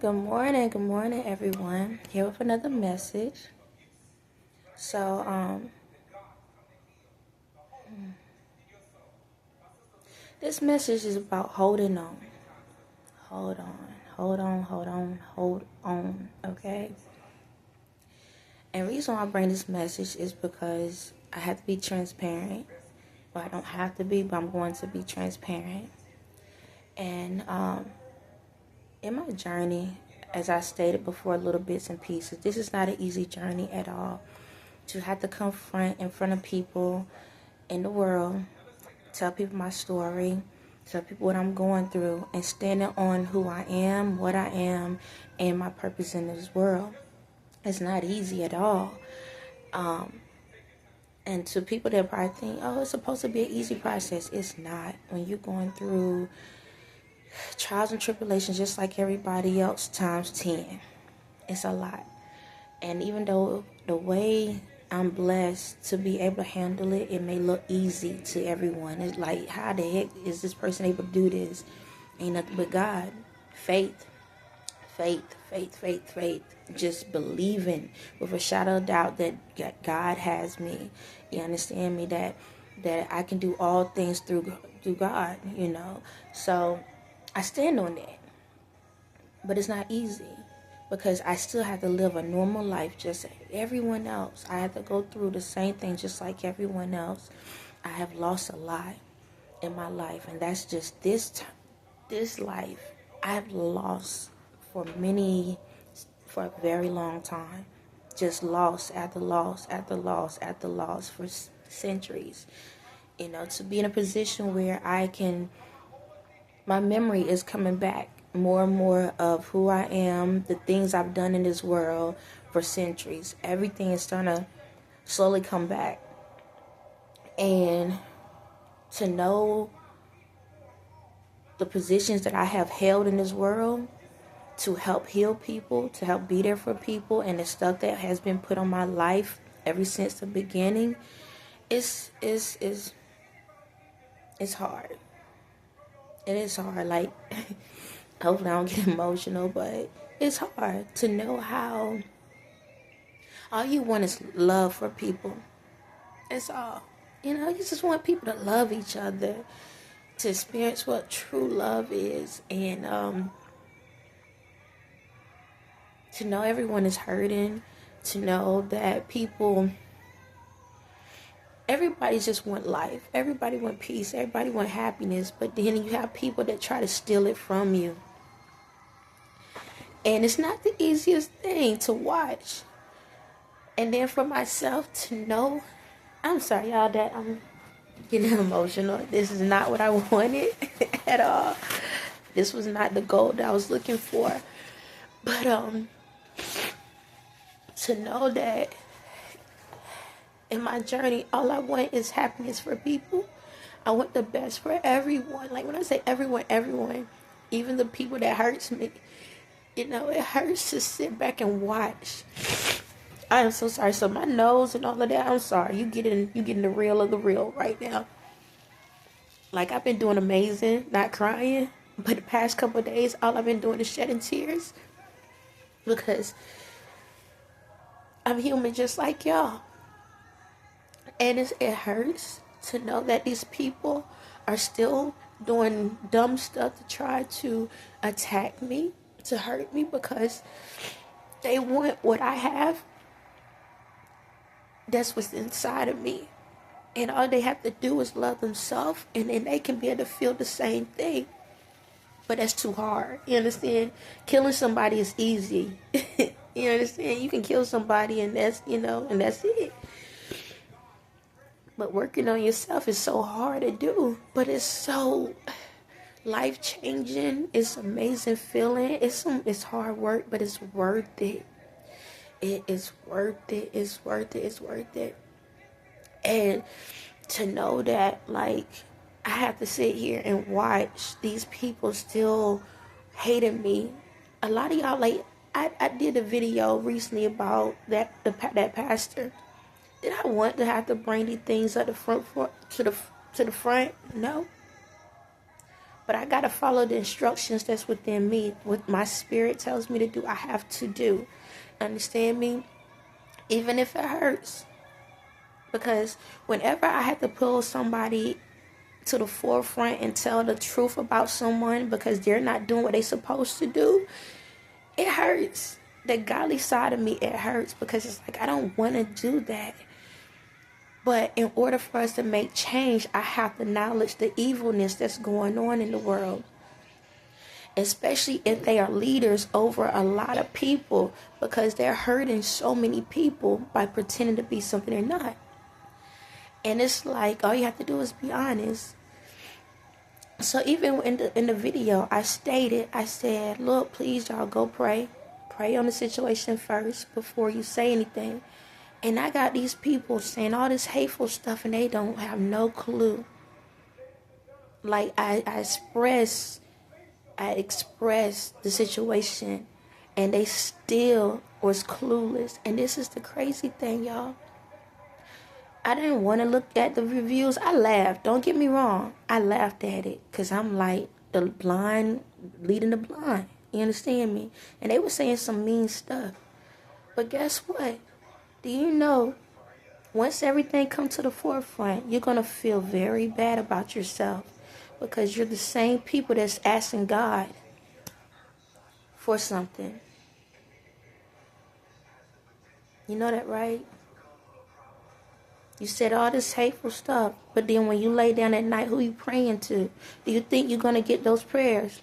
Good morning, everyone. Here with another message. So, this message is about holding on. Hold on, okay? And the reason why I bring this message is because I have to be transparent. Well, I don't have to be, but I'm going to be transparent. And, in my journey, as I stated before, little bits and pieces, this is not an easy journey at all. To have to confront in front of people in the world, tell people my story, tell people what I'm going through, and standing on who I am, what I am, and my purpose in this world. It's not easy at all. And to people that probably think, oh, it's supposed to be an easy process. It's not. When you're going through trials and tribulations just like everybody else times 10. It's a lot. And even though the way I'm blessed to be able to handle it, it may look easy to everyone. It's like, how the heck is this person able to do this? Ain't nothing but God. Faith. Just believing with a shadow of doubt that God has me. You understand me? That I can do all things through God, you know. So I stand on that. But it's not easy. Because I still have to live a normal life just like everyone else. I have to go through the same thing just like everyone else. I have lost a lot in my life. And that's just this life. I have lost for a very long time. Just loss after loss after loss after loss for centuries. You know, to be in a position where my memory is coming back. More and more of who I am, the things I've done in this world for centuries. Everything is starting to slowly come back. And to know the positions that I have held in this world to help heal people, to help be there for people, and the stuff that has been put on my life ever since the beginning, it's hard. It is hard, like... Hopefully I don't get emotional, but it's hard to know how all you want is love for people. That's all. You know, you just want people to love each other, to experience what true love is, and to know everyone is hurting, to know that everybody just want life. Everybody want peace. Everybody want happiness, but then you have people that try to steal it from you. And it's not the easiest thing to watch. And then for myself to know, I'm sorry, y'all, that I'm getting emotional. This is not what I wanted at all. This was not the goal that I was looking for. But to know that in my journey, all I want is happiness for people. I want the best for everyone. Like when I say everyone, even the people that hurts me. You know, it hurts to sit back and watch. I am so sorry. So my nose and all of that, I'm sorry. You getting the real of the real right now. Like, I've been doing amazing, not crying. But the past couple of days, all I've been doing is shedding tears. Because I'm human just like y'all. And it hurts to know that these people are still doing dumb stuff to try to attack me, to hurt me, because they want what I have. That's what's inside of me. And all they have to do is love themselves, and then they can be able to feel the same thing. But that's too hard. You understand? Killing somebody is easy. You understand? You can kill somebody and that's it. But working on yourself is so hard to do. But it's so life-changing. It's amazing feeling. It's hard work, but it's worth it. It is worth it. It's worth it. It's worth it. And to know that, like, I have to sit here and watch these people still hating me. A lot of y'all, like, I did a video recently about that pastor. Did I want to have to bring these things at the front to the front? No. But I got to follow the instructions that's within me. What my spirit tells me to do, I have to do. Understand me? Even if it hurts. Because whenever I have to pull somebody to the forefront and tell the truth about someone because they're not doing what they're supposed to do, it hurts. The godly side of me, it hurts because it's like, I don't want to do that. But in order for us to make change, I have to acknowledge the evilness that's going on in the world. Especially if they are leaders over a lot of people, because they're hurting so many people by pretending to be something they're not. And it's like, all you have to do is be honest. So even in the video, I said, look, please, y'all, go pray. Pray on the situation first before you say anything. And I got these people saying all this hateful stuff, and they don't have no clue. Like, I expressed the situation, and they still was clueless. And this is the crazy thing, y'all. I didn't want to look at the reviews. I laughed. Don't get me wrong. I laughed at it because I'm like the blind leading the blind. You understand me? And they were saying some mean stuff. But guess what? Do you know, once everything comes to the forefront, you're going to feel very bad about yourself because you're the same people that's asking God for something. You know that, right? You said all this hateful stuff, but then when you lay down at night, who you praying to? Do you think you're going to get those prayers?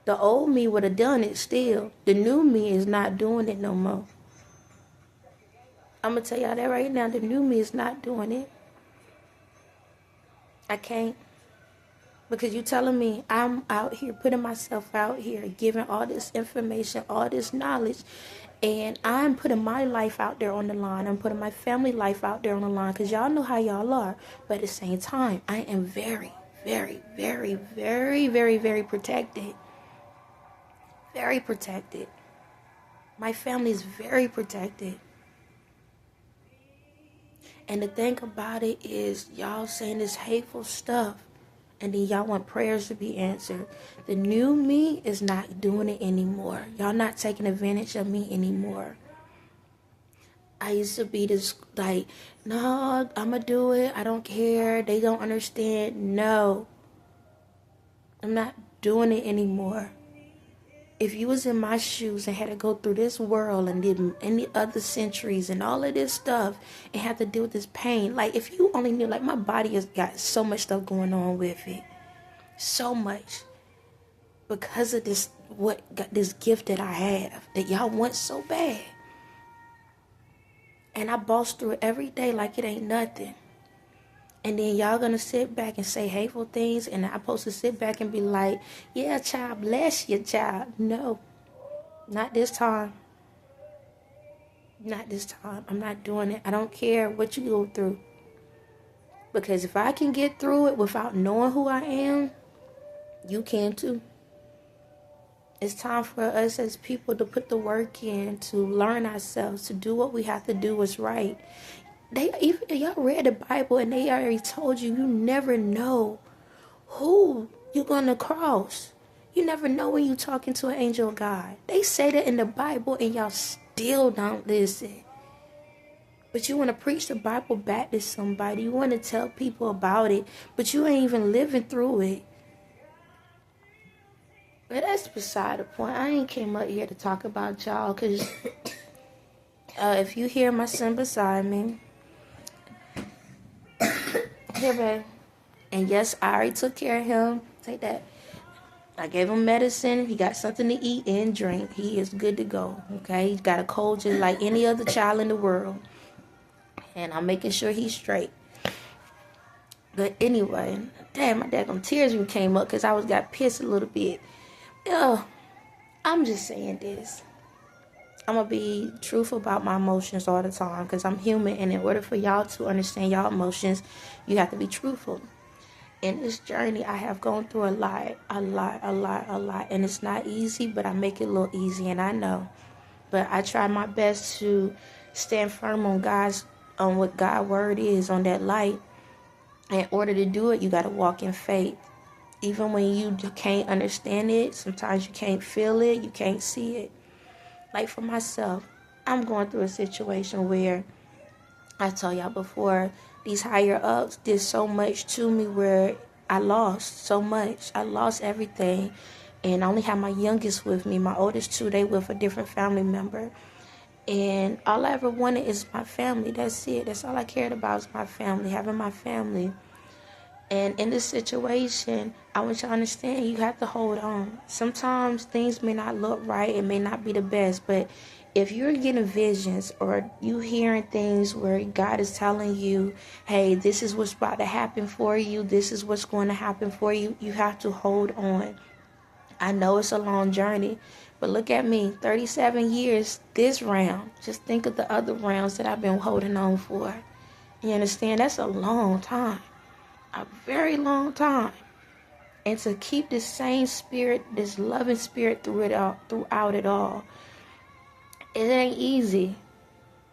The old me would have done it still. The new me is not doing it no more. I'm going to tell y'all that right now. The new me is not doing it. I can't. Because you telling me I'm out here, putting myself out here, giving all this information, all this knowledge, and I'm putting my life out there on the line. I'm putting my family life out there on the line because y'all know how y'all are. But at the same time, I am very, very, very, very, very, very protected. Very protected. My family is very protected. And the thing about it is, y'all saying this hateful stuff, and then y'all want prayers to be answered. The new me is not doing it anymore. Y'all not taking advantage of me anymore. I used to be this, like, no, I'm going to do it. I don't care. They don't understand. No. I'm not doing it anymore. If you was in my shoes and had to go through this world and did any other centuries and all of this stuff and had to deal with this pain, like if you only knew, like my body has got so much stuff going on with it, so much, because of this, this gift that I have that y'all want so bad, and I boss through it every day like it ain't nothing. And then y'all gonna sit back and say hateful things, and I'm supposed to sit back and be like, yeah, child, bless you, child. No, not this time. Not this time. I'm not doing it. I don't care what you go through. Because if I can get through it without knowing who I am, you can too. It's time for us as people to put the work in, to learn ourselves, to do what we have to do what's right. Y'all read the Bible and they already told you never know who you're going to cross. You never know when you're talking to an angel of God. They say that in the Bible and y'all still don't listen. But you want to preach the Bible back to somebody. You want to tell people about it, but you ain't even living through it. But that's beside the point. I ain't came up here to talk about y'all because if you hear my son beside me, here, babe. And yes, I already took care of him. Take that. I gave him medicine. He got something to eat and drink. He is good to go. Okay? He's got a cold just like any other child in the world. And I'm making sure he's straight. But anyway, damn, my daggone tears even came up because I got pissed a little bit. I'm just saying this. I'm going to be truthful about my emotions all the time because I'm human. And in order for y'all to understand y'all emotions, you have to be truthful. In this journey, I have gone through a lot. And it's not easy, but I make it a little easy, and I know. But I try my best to stand firm on what God's word is, on that light. In order to do it, you got to walk in faith. Even when you can't understand it, sometimes you can't feel it, you can't see it. Like for myself, I'm going through a situation where I told y'all before, these higher ups did so much to me where I lost so much. I lost everything. And I only have my youngest with me. My oldest two, they with a different family member. And all I ever wanted is my family. That's it. That's all I cared about is my family, having my family. And in this situation, I want you to understand you have to hold on. Sometimes things may not look right. It may not be the best. But if you're getting visions or you hearing things where God is telling you, hey, this is what's about to happen for you. This is what's going to happen for you. You have to hold on. I know it's a long journey. But look at me, 37 years this round. Just think of the other rounds that I've been holding on for. You understand? That's a long time. A very long time. And to keep this same spirit, this loving spirit throughout it all, it ain't easy.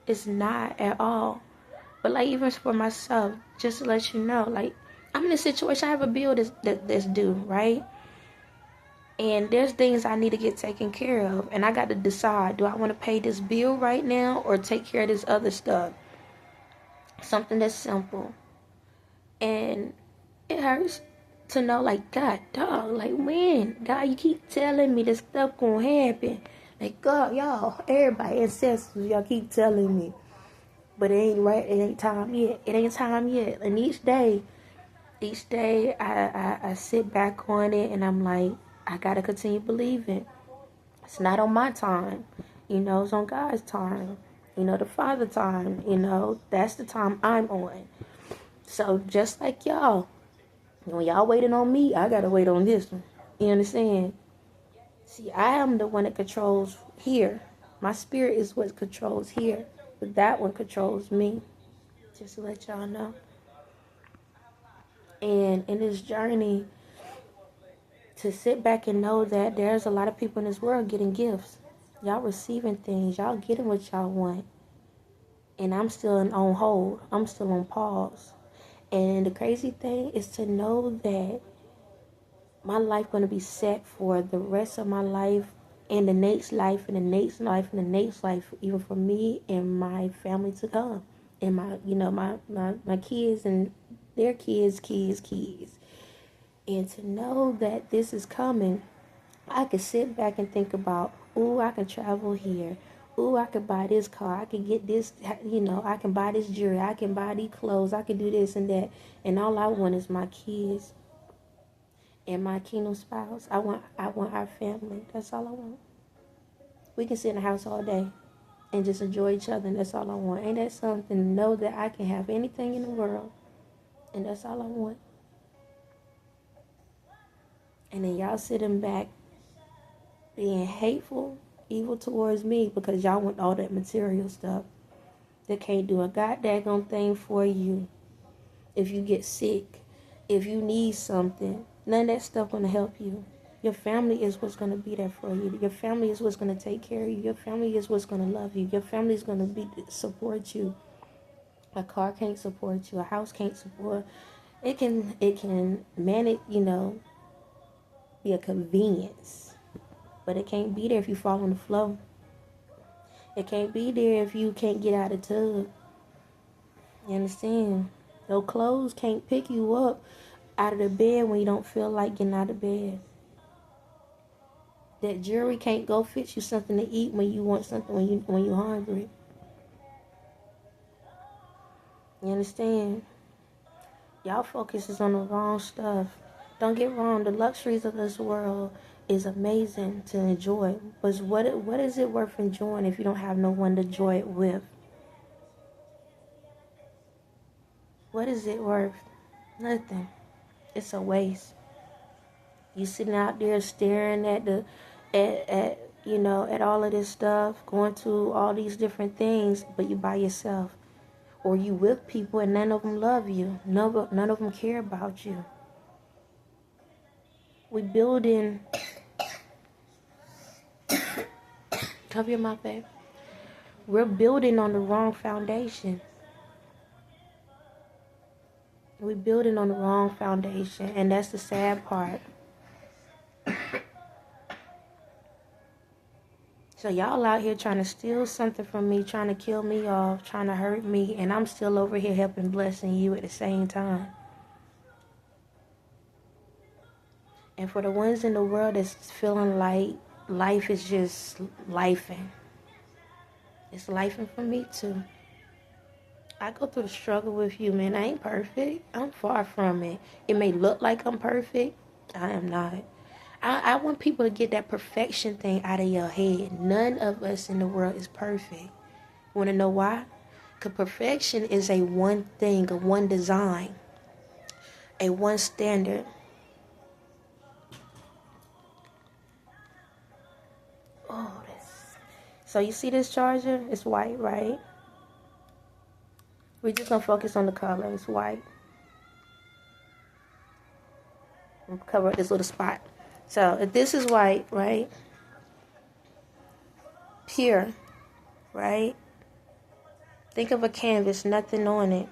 It's not at all. But like even for myself, just to let you know, like I'm in a situation, I have a bill that's due, right? And there's things I need to get taken care of. And I got to decide, do I want to pay this bill right now or take care of this other stuff? Something that's simple. And it hurts to know, like, God, dog, like, when? God, you keep telling me this stuff gonna happen. Like, God, y'all, everybody, ancestors, y'all keep telling me. But it ain't right, it ain't time yet. It ain't time yet. And each day, I sit back on it and I'm like, I gotta continue believing. It's not on my time. It's on God's time. The Father time. That's the time I'm on. So just like y'all, when y'all waiting on me, I gotta wait on this one. You understand? See, I am the one that controls here. My spirit is what controls here. But that one controls me. Just to let y'all know. And in this journey, to sit back and know that there's a lot of people in this world getting gifts. Y'all receiving things. Y'all getting what y'all want. And I'm still on hold. I'm still on pause. And the crazy thing is to know that my life going to be set for the rest of my life and the next life and the next life and the next life, even for me and my family to come. And my kids and their kids. And to know that this is coming, I can sit back and think about, ooh, I can travel here. Ooh, I can buy this car. I can get this, I can buy this jewelry. I can buy these clothes. I can do this and that. And all I want is my kids and my kingdom spouse. I want our family. That's all I want. We can sit in the house all day and just enjoy each other, and that's all I want. Ain't that something to know that I can have anything in the world, and that's all I want? And then y'all sitting back being hateful, evil towards me because y'all want all that material stuff that can't do a goddamn thing for you. If you get sick, if you need something, none of that stuff gonna help you. Your family is what's gonna be there for you. Your family is what's gonna take care of you. Your family is what's gonna love you. Your family is gonna support you. A car can't support you. A house can't support. It can manage, be a convenience, but it can't be there if you fall on the floor. It can't be there if you can't get out of the tub. You understand? Those clothes can't pick you up out of the bed when you don't feel like getting out of bed. That jewelry can't go fix you something to eat when you want something when you're hungry. You understand? Y'all focuses on the wrong stuff. Don't get wrong, the luxuries of this world is amazing to enjoy. But what is it worth enjoying if you don't have no one to enjoy it with? What is it worth? Nothing. It's a waste. You sitting out there staring at at all of this stuff, going to all these different things, but you by yourself. Or you with people and none of them love you. None of them care about you. We building. Cover your mouth, babe. We're building on the wrong foundation. We're building on the wrong foundation, and that's the sad part. So y'all out here trying to steal something from me, trying to kill me off, trying to hurt me, and I'm still over here helping, blessing you at the same time. And for the ones in the world that's feeling like life is just lifing, it's lifing for me too. I go through the struggle with you, man. I ain't perfect. I'm far from it. It may look like I'm perfect. I am not. I want people to get that perfection thing out of your head. None of us in the world is perfect. Want to know why? Because perfection is a one thing, a one design, a one standard. Oh, this. So you see this charger? It's white, right? We're just going to focus on the color. It's white. I'm going to cover up this little spot. So if this is white, right? Pure, right? Think of a canvas, nothing on it.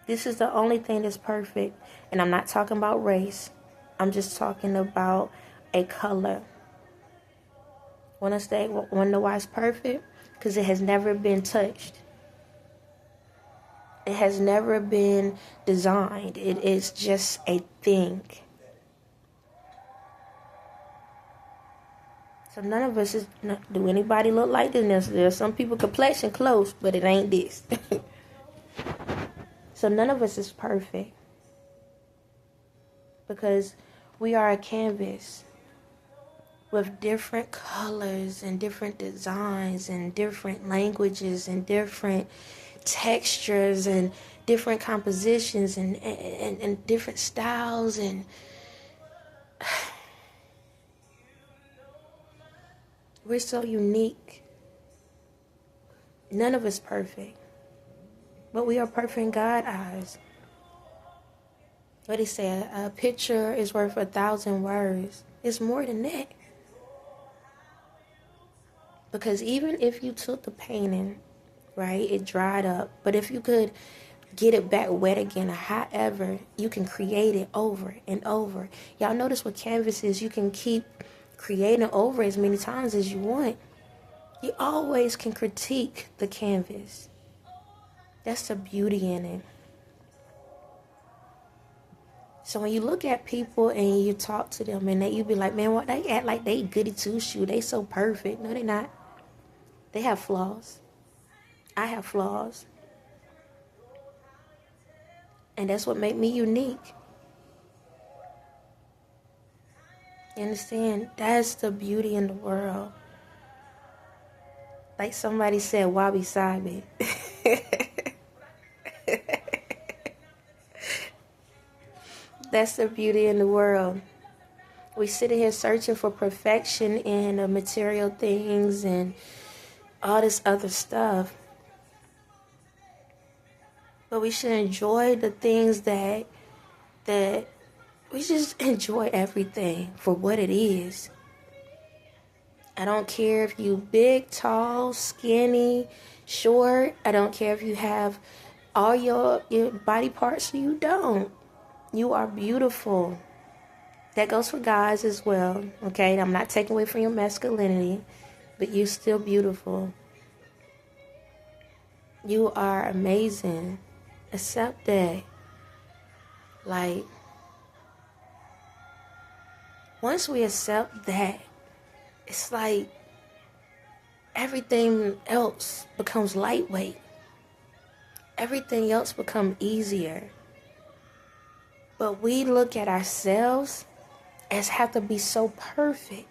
This is the only thing that's perfect. And I'm not talking about race. I'm just talking about a color. Want to know why it's perfect? Because it has never been touched. It has never been designed. It is just a thing. So none of us do anybody look like this? There's some people complexion close, but it ain't this. So none of us is perfect. Because we are a canvas with different colors and different designs and different languages and different textures and different compositions and different styles and we're so unique. None of us perfect. But we are perfect in God's eyes. What he said, a picture is worth 1,000 words. It's more than that. Because even if you took the painting, right, it dried up. But if you could get it back wet again, or however, you can create it over and over. Y'all notice with canvases, you can keep creating over as many times as you want. You always can critique the canvas. That's the beauty in it. So when you look at people and you talk to them and you be like, man, what they act like they goody two-shoe, they so perfect. No, they're not. They have flaws. I have flaws. And that's what makes me unique. You understand? That's the beauty in the world. Like somebody said, wabi sabi. That's the beauty in the world. We sit here searching for perfection in material things and all this other stuff. But we should enjoy the things that we just enjoy everything for what it is. I don't care if you big, tall, skinny, short. I don't care if you have all your body parts or you don't. You are beautiful. That goes for guys as well. Okay, I'm not taking away from your masculinity, but you're still beautiful. You are amazing. Accept that. Like, once we accept that, it's like everything else becomes lightweight. Everything else becomes easier. But we look at ourselves as have to be so perfect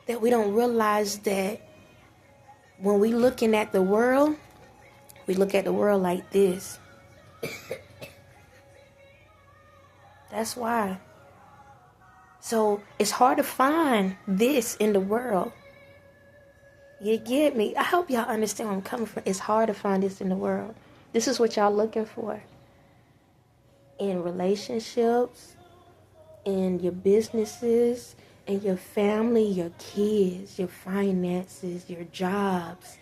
that we don't realize that when we looking at the world, we look at the world like this. That's why. So it's hard to find this in the world. You get me? I hope y'all understand where I'm coming from. It's hard to find this in the world. This is what y'all looking for. In relationships, in your businesses, in your family, your kids, your finances, your jobs,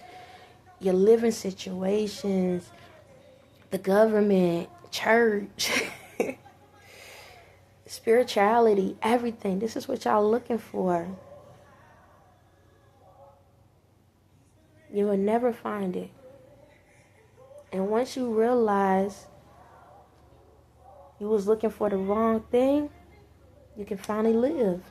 your living situations, the government, church, spirituality, everything. This is what y'all looking for. You will never find it. And once you realize you was looking for the wrong thing, you can finally live.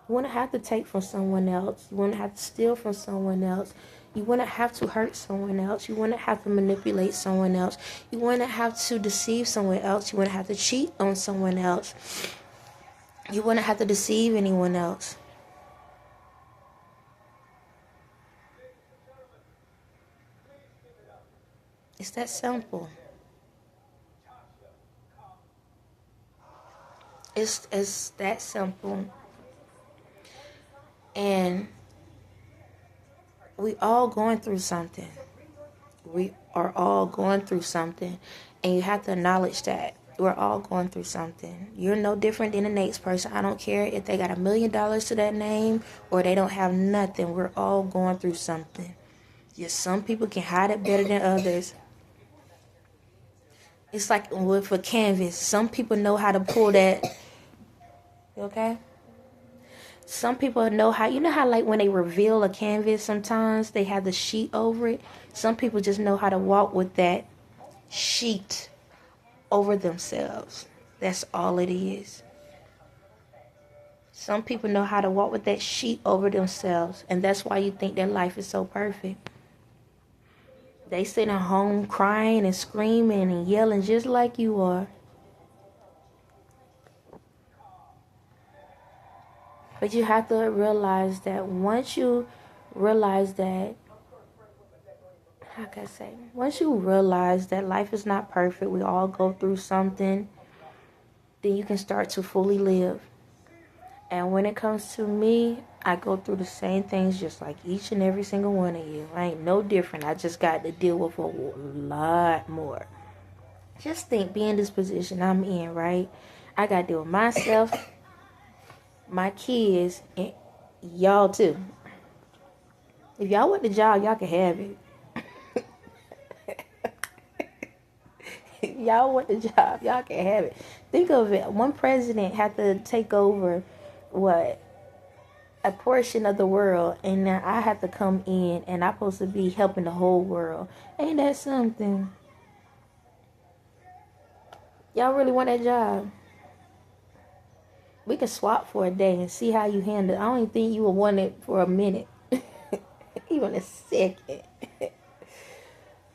You wouldn't have to take from someone else. You wouldn't have to steal from someone else. You wouldn't have to hurt someone else. You wouldn't have to manipulate someone else. You wouldn't have to deceive someone else. You wouldn't have to cheat on someone else. You wouldn't have to deceive anyone else. It's that simple. It's that simple. And we all going through something. We are all going through something. And you have to acknowledge that. We're all going through something. You're no different than the next person. I don't care if they got $1 million to that name or they don't have nothing. We're all going through something. Just some people can hide it better than others. It's like with a canvas. Some people know how to pull that. You okay? Some people know how, you know how like when they reveal a canvas, sometimes they have the sheet over it. Some people just know how to walk with that sheet over themselves. That's all it is. Some people know how to walk with that sheet over themselves. And that's why you think their life is so perfect. They sitting at home crying and screaming and yelling just like you are. But you have to realize that once you realize that, how can I say? Once you realize that life is not perfect, we all go through something, then you can start to fully live. And when it comes to me, I go through the same things just like each and every single one of you. I ain't no different. I just got to deal with a lot more. Just think, be in this position I'm in, right? I got to deal with myself, my kids, and y'all too. If y'all want the job, y'all can have it. If y'all want the job, y'all can have it. Think of it. One president had to take over, a portion of the world, and now I have to come in and I'm supposed to be helping the whole world. Ain't that something? Y'all really want that job? We can swap for a day and see how you handle it. I don't even think you will want it for a minute. Even a second.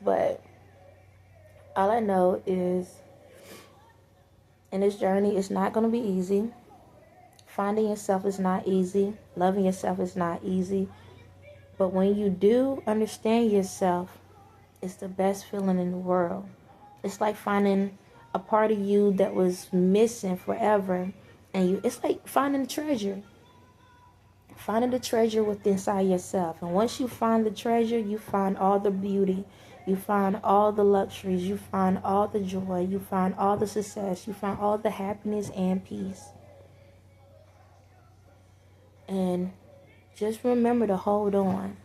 But all I know is in this journey, it's not going to be easy. Finding yourself is not easy. Loving yourself is not easy. But when you do understand yourself, it's the best feeling in the world. It's like finding a part of you that was missing forever. And it's like finding a treasure. Finding the treasure within inside yourself. And once you find the treasure, you find all the beauty. You find all the luxuries. You find all the joy. You find all the success. You find all the happiness and peace. And just remember to hold on.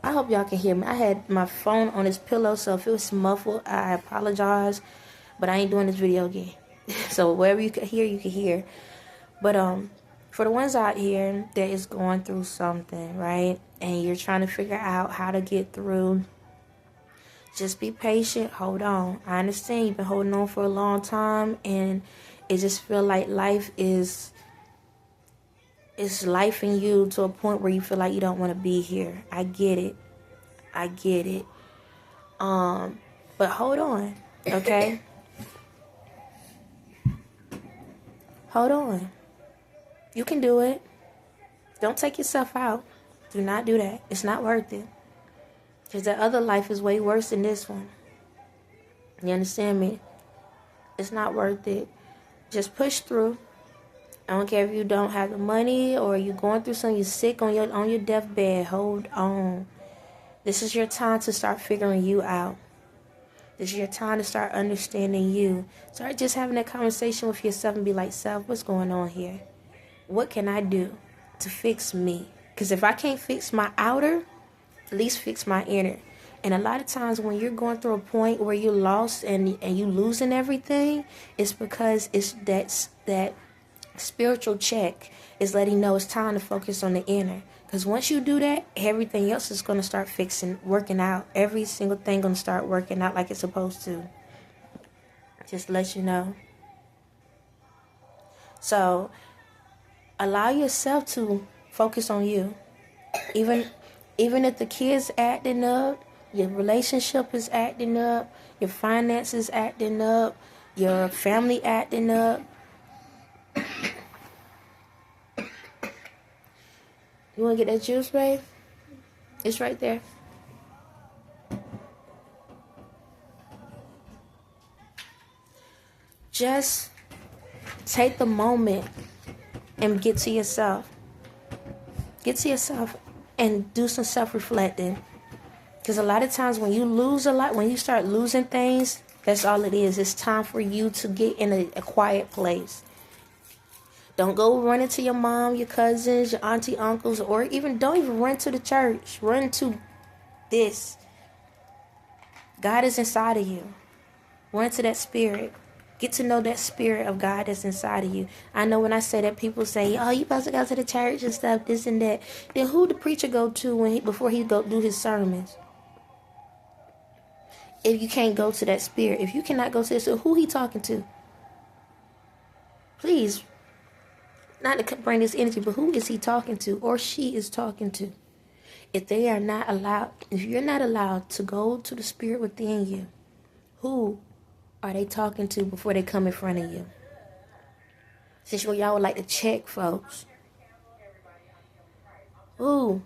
I hope y'all can hear me. I had my phone on this pillow, so if it was muffled, I apologize. But I ain't doing this video again. So wherever you can hear, you can hear. But for the ones out here that is going through something, right? And you're trying to figure out how to get through, just be patient. Hold on. I understand you've been holding on for a long time, and it just feel like life is... It's life in you to a point where you feel like you don't want to be here. I get it. I get it. But hold on, okay? Hold on. You can do it. Don't take yourself out. Do not do that. It's not worth it. Because the other life is way worse than this one. You understand me? It's not worth it. Just push through. I don't care if you don't have the money or you're going through something, you're sick on your deathbed. Hold on. This is your time to start figuring you out. This is your time to start understanding you. Start just having that conversation with yourself and be like, self, what's going on here? What can I do to fix me? Because if I can't fix my outer, at least fix my inner. And a lot of times when you're going through a point where you're lost and you losing everything, it's because it's that spiritual check is letting you know it's time to focus on the inner. Because once you do that, everything else is going to start working out. Every single thing going to start working out like it's supposed to. Just to let you know. So, allow yourself to focus on you. Even if the kids acting up, your relationship is acting up, your finances acting up, your family acting up. You want to get that juice, babe? It's right there. Just take the moment and get to yourself. Get to yourself and do some self-reflecting. Because a lot of times when you lose a lot, when you start losing things, that's all it is. It's time for you to get in a quiet place. Don't go running to your mom, your cousins, your auntie, uncles, or don't even run to the church. Run to this. God is inside of you. Run to that spirit. Get to know that spirit of God that's inside of you. I know when I say that, people say, "Oh, you supposed to go to the church and stuff, this and that." Then who the preacher go to before he go do his sermons? If you can't go to that spirit, if you cannot go to this, so who he talking to? Please, not to bring this energy, but who is he talking to or she is talking to? If you're not allowed to go to the spirit within you, who are they talking to before they come in front of you? Since y'all would like to check, folks. Who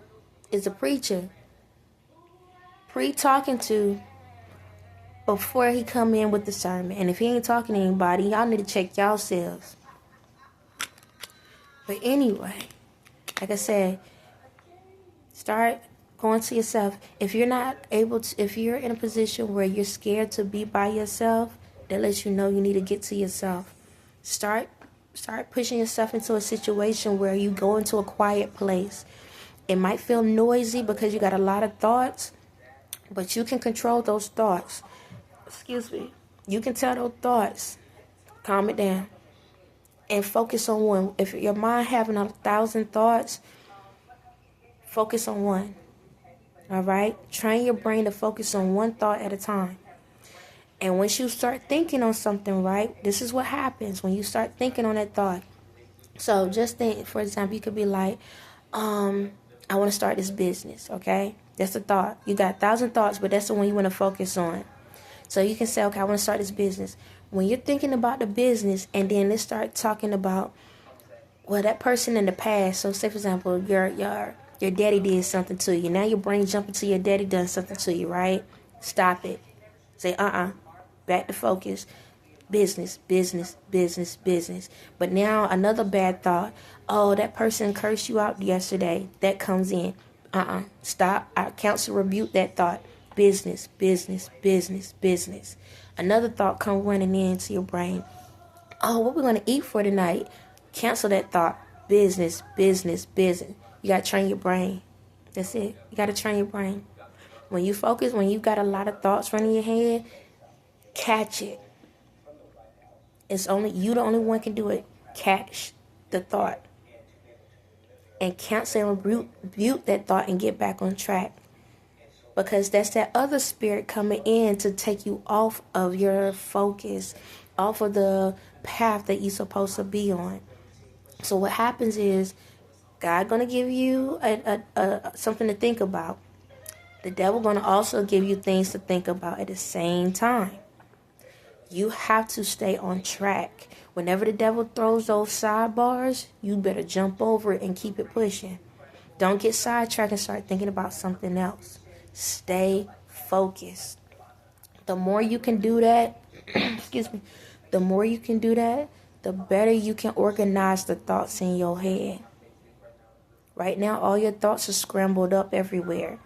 is the preacher talking to before he come in with the sermon? And if he ain't talking to anybody, y'all need to check yourselves. But anyway, like I said, start going to yourself. If you're not able to, if you're in a position where you're scared to be by yourself, that lets you know you need to get to yourself. Start pushing yourself into a situation where you go into a quiet place. It might feel noisy because you got a lot of thoughts, but you can control those thoughts. Excuse me. You can tell those thoughts, calm it down, and focus on one. If your mind having 1,000 thoughts, focus on one. All right? Train your brain to focus on one thought at a time. And once you start thinking on something, right, this is what happens when you start thinking on that thought. So just think, for example, you could be like, I want to start this business, okay? That's a thought. You got 1,000 thoughts, but that's the one you want to focus on. So you can say, okay, I want to start this business. When you're thinking about the business and then let's start talking about, well, that person in the past. So say, for example, your daddy did something to you. Now your brain jumping to your daddy done something to you, right? Stop it. Say, back to focus. Business, business, business, business. But now another bad thought. Oh, that person cursed you out yesterday. That comes in. Stop. I cancel, rebuke that thought. Business, business, business, business. Another thought come running into your brain. Oh, what we going to eat for tonight? Cancel that thought. Business, business, business. You got to train your brain. That's it. You got to train your brain. When you focus, when you got a lot of thoughts running your head, catch it. It's only you, the only one can do it. Catch the thought and cancel and rebuke that thought and get back on track. Because that's that other spirit coming in to take you off of your focus, off of the path that you're supposed to be on. So what happens is God gonna give you something to think about. The devil gonna also give you things to think about at the same time. You have to stay on track. Whenever the devil throws those sidebars, you better jump over it and keep it pushing. Don't get sidetracked and start thinking about something else. Stay focused. The more you can do that, the more you can do that, the better you can organize the thoughts in your head. Right now, all your thoughts are scrambled up everywhere.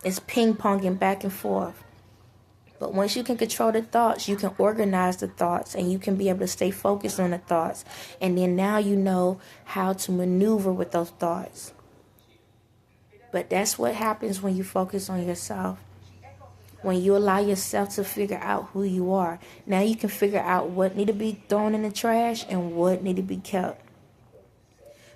It's ping-ponging back and forth. But once you can control the thoughts, you can organize the thoughts and you can be able to stay focused on the thoughts. And then now you know how to maneuver with those thoughts. But that's what happens when you focus on yourself. when you allow yourself to figure out who you are. Now you can figure out what need to be thrown in the trash and what need to be kept.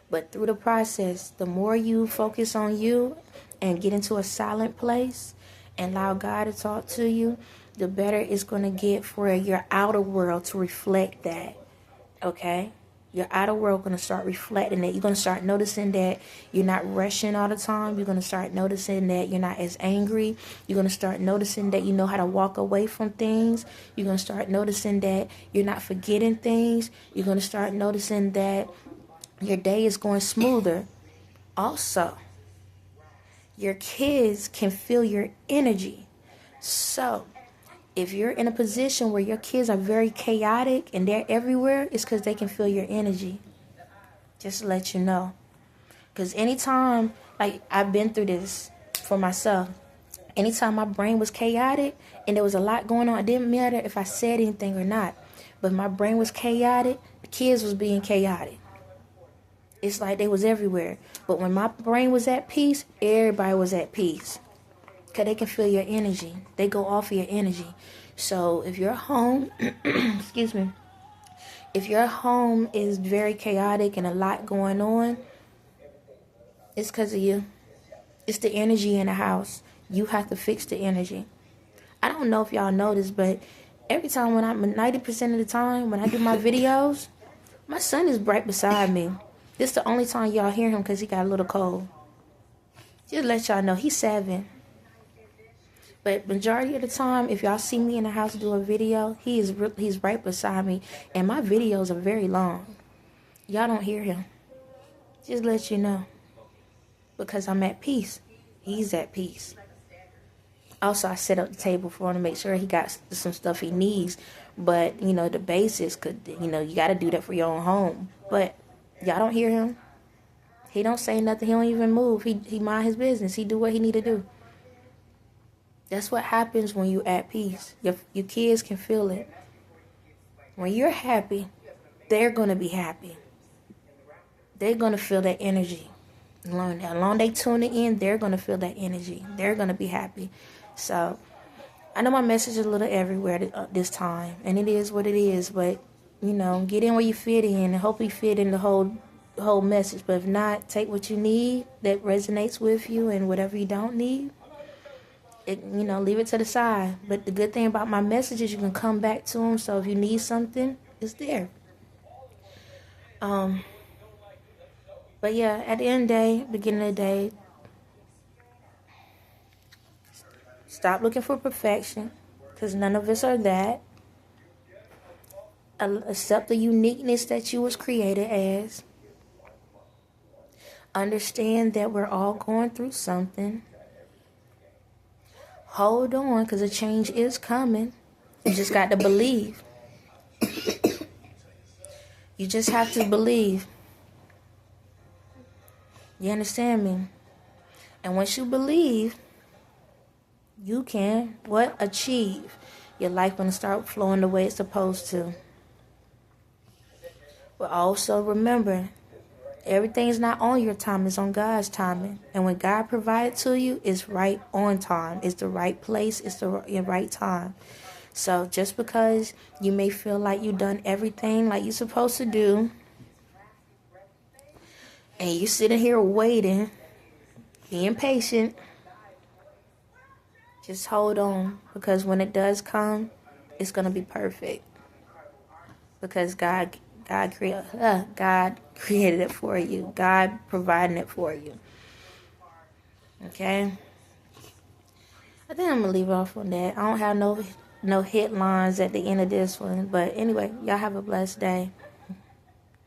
But through the process, the more you focus on you and get into a silent place and allow God to talk to you, the better it's going to get for your outer world to reflect that. Okay? Your outer world going to start reflecting it. You're going to start noticing that you're not rushing all the time. You're going to start noticing that you're not as angry. You're going to start noticing that you know how to walk away from things. You're going to start noticing that you're not forgetting things. You're going to start noticing that your day is going smoother. Also, your kids can feel your energy. So, if you're in a position where your kids are very chaotic and they're everywhere, it's because they can feel your energy. Just to let you know. Because anytime, like I've been through this for myself, anytime my brain was chaotic and there was a lot going on, it didn't matter if I said anything or not. But my brain was chaotic, the kids was being chaotic. It's like they was everywhere. But when my brain was at peace, everybody was at peace. Because they can feel your energy. They go off of your energy. So if your home, excuse me, if your home is very chaotic and a lot going on, it's because of you. It's the energy in the house. You have to fix the energy. I don't know if y'all know this, but every time 90% of the time when I do my videos, my son is right beside me. This is the only time y'all hear him because he got a little cold. Just let y'all know, he's 7. But majority of the time, if y'all see me in the house do a video, he's right beside me. And my videos are very long. Y'all don't hear him. Just let you know. Because I'm at peace. He's at peace. Also, I set up the table for him to make sure he got some stuff he needs. But, you know, the basics, you got to do that for your own home. But y'all don't hear him. He don't say nothing. He don't even move. He mind his business. He do what he need to do. That's what happens when you at peace. Your kids can feel it. When you're happy, they're going to be happy. They're going to feel that energy. As long they tune it in, they're going to feel that energy. They're going to be happy. So, I know my message is a little everywhere this time. And it is what it is. But, you know, get in where you fit in. And hope you fit in the whole message. But if not, take what you need that resonates with you. And whatever you don't need, leave it to the side. But the good thing about my message is you can come back to them. So if you need something, it's there. But yeah, at the end of the day, beginning of the day, stop looking for perfection, because none of us are that. Accept the uniqueness that you was created as. Understand that we're all going through something. Hold on, because a change is coming. You just got to believe. You just have to believe. You understand me? And once you believe, you can, achieve. Your life going to start flowing the way it's supposed to. But also remember, everything is not on your time, it's on God's timing. And when God provided to you, it's right on time. It's the right place, it's the right time. So just because you may feel like you've done everything like you're supposed to do, and you sitting here waiting, being patient, just hold on. Because when it does come, it's going to be perfect. Because God created it for you. God provided it for you. Okay? I think I'm going to leave off on that. I don't have no headlines at the end of this one. But anyway, y'all have a blessed day.